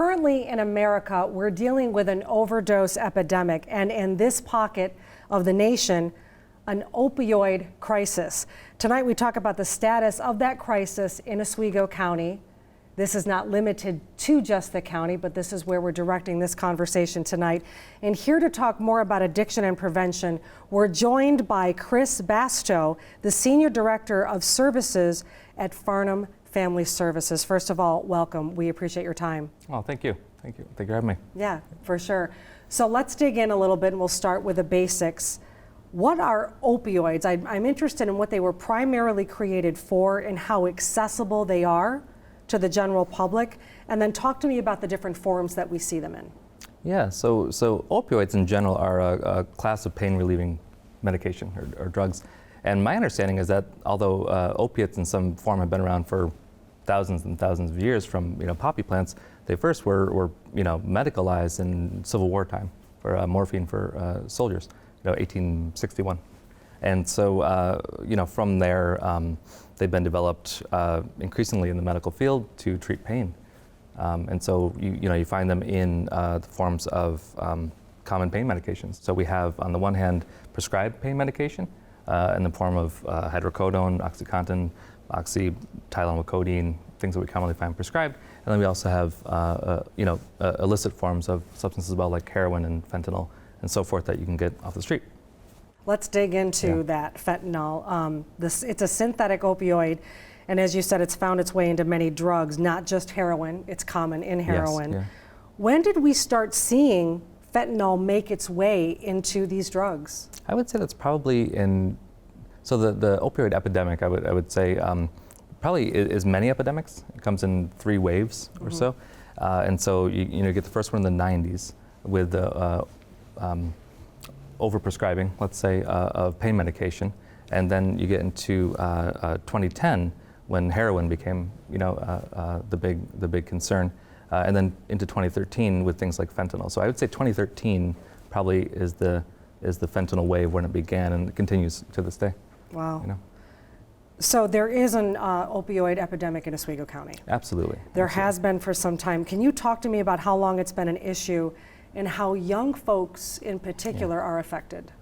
Currently in America, we're dealing with an overdose epidemic, and in this pocket of the nation, an opioid crisis. Tonight we talk about the status of that crisis in Oswego County. This is not limited to just the county, but this is where we're directing this conversation tonight. And here to talk more about addiction and prevention, we're joined by Chris Basto, the Senior Director of Services at Farnam Family Services. First of all, welcome. We appreciate your time. Oh, thank you. Thank you. Thank you for having me. Yeah, for sure. So let's dig in a little bit and we'll start with the basics. What are opioids? I'm interested in what they were primarily created for and how accessible they are to the general public, and then talk to me about the different forms that we see them in. Yeah, so opioids in general are a class of pain relieving medication or drugs. And my understanding is that although opiates in some form have been around for thousands and thousands of years from poppy plants, they first were medicalized in Civil War time for morphine for soldiers, 1861. And so from there they've been developed increasingly in the medical field to treat pain. And so you find them in the forms of common pain medications. So we have on the one hand prescribed pain medication in the form of hydrocodone, OxyContin, Tylenol, codeine, things that we commonly find prescribed. And then we also have illicit forms of substances like heroin and fentanyl and so forth that you can get off the street. Let's dig into that fentanyl. It's a synthetic opioid, and as you said, it's found its way into many drugs, not just heroin. It's common in heroin. Yes, yeah. When did we start seeing fentanyl make its way into these drugs? I would say that's probably so the opioid epidemic, I would say, probably is many epidemics. It comes in 3 waves or so. And so you get the first one in the 90s with the overprescribing, let's say, of pain medication. And then you get into 2010 when heroin became the big concern. And then into 2013 with things like fentanyl. So I would say 2013 probably is the fentanyl wave when it began, and it continues to this day. Wow. So there is an opioid epidemic in Oswego County. Absolutely. There has been for some time. Can you talk to me about how long it's been an issue and how young folks in particular are affected?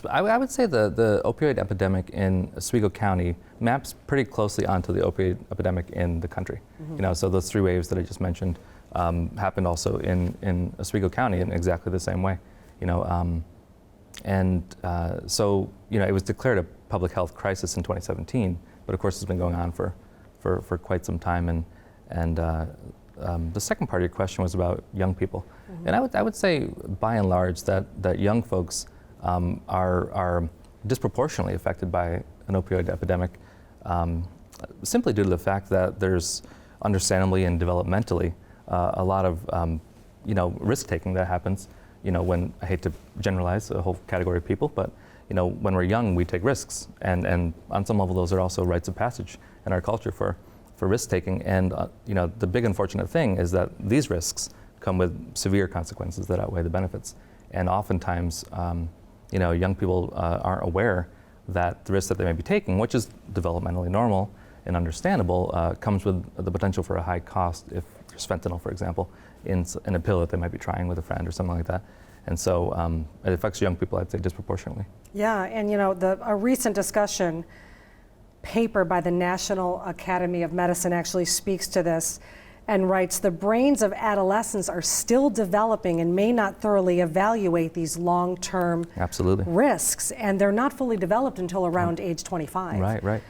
I would say the opioid epidemic in Oswego County maps pretty closely onto the opioid epidemic in the country. So those 3 waves that I just mentioned happened also in Oswego County in exactly the same way. So it was declared a public health crisis in 2017, but of course it's been going on for quite some time. And the second part of your question was about young people. And I would say by and large that young folks are disproportionately affected by an opioid epidemic, simply due to the fact that there's understandably and developmentally a lot of risk-taking that happens. When, I hate to generalize a whole category of people, but when we're young, we take risks, and on some level, those are also rites of passage in our culture for risk-taking. And the big unfortunate thing is that these risks come with severe consequences that outweigh the benefits. And oftentimes, young people aren't aware that the risk that they may be taking, which is developmentally normal and understandable, comes with the potential for a high cost if there's fentanyl, for example, in a pill that they might be trying with a friend or something like that. And so it affects young people, I'd say, disproportionately. Yeah, and a recent discussion paper by the National Academy of Medicine actually speaks to this and writes, the brains of adolescents are still developing and may not thoroughly evaluate these long-term risks, and they're not fully developed until around age 25. Right.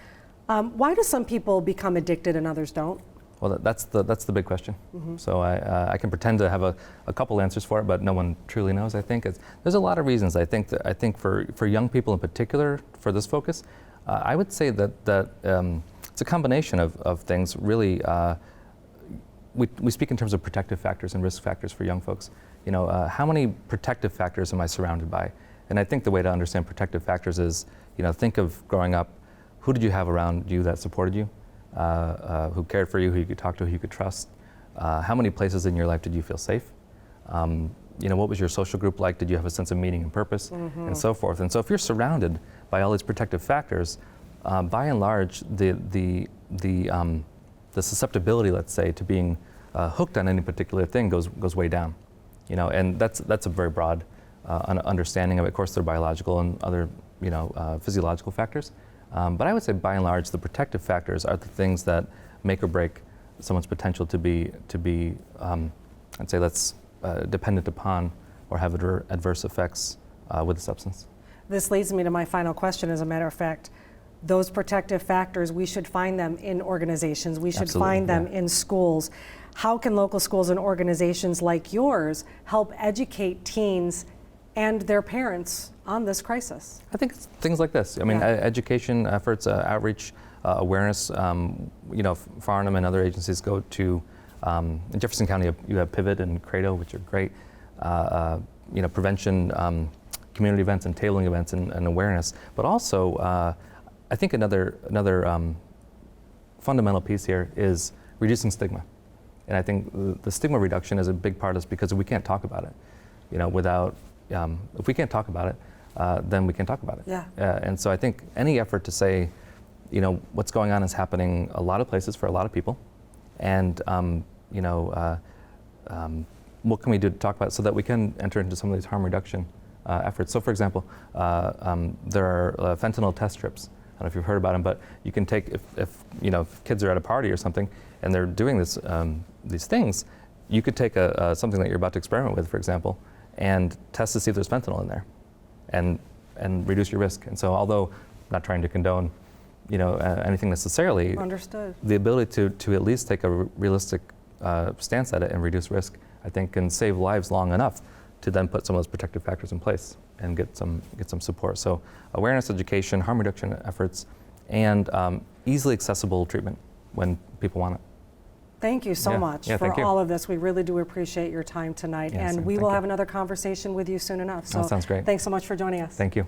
Why do some people become addicted and others don't? Well, that's the big question. So I can pretend to have a couple answers for it, but no one truly knows. I think there's a lot of reasons. I think for young people in particular, for this focus, I would say that it's a combination of things. Really, we speak in terms of protective factors and risk factors for young folks. How many protective factors am I surrounded by? And I think the way to understand protective factors is, think of growing up. Who did you have around you that supported you? Who cared for you, who you could talk to, who you could trust? How many places in your life did you feel safe? What was your social group like? Did you have a sense of meaning and purpose, and so forth? And so if you're surrounded by all these protective factors, by and large, the susceptibility, let's say, to being hooked on any particular thing goes way down, you know, and that's a very broad understanding of it. Of course, there are biological and other, you know, physiological factors, but I would say by and large the protective factors are the things that make or break someone's potential to be I'd say that's dependent upon or have adverse effects with the substance. This leads me to my final question, as a matter of fact. Those protective factors, we should find them in organizations. We should Absolutely, find them yeah. in schools. How can local schools and organizations like yours help educate teens and their parents on this crisis? I think it's things like this. I mean, Yeah. education efforts, outreach, awareness. You know, Farnham and other agencies go to, in Jefferson County, you have Pivot and Credo, which are great. You know, prevention, community events and tabling events and awareness. But also, I think another fundamental piece here is reducing stigma. And I think the stigma reduction is a big part of this because we can't talk about it. You know, without, if we can't talk about it, then we can talk about it. Yeah. And so I think any effort to say, you know, what's going on is happening a lot of places for a lot of people. And, you know, what can we do to talk about it so that we can enter into some of these harm reduction efforts? So for example, there are fentanyl test strips. I don't know if you've heard about them, but you can take, if you know, if kids are at a party or something and they're doing this, these things, you could take something that you're about to experiment with, for example, and test to see if there's fentanyl in there, and reduce your risk. And so, although I'm not trying to condone, you know, anything necessarily, Understood. the ability to at least take a realistic stance at it and reduce risk, I think, can save lives long enough to then put some of those protective factors in place and get some support. So awareness, education, harm reduction efforts, and easily accessible treatment when people want it. Thank you so Yeah. much Yeah, for thank you. all of this. We really do appreciate your time tonight, Yes, and we thank will you. have another conversation with you soon enough. So That sounds great. thanks so much for joining us. Thank you.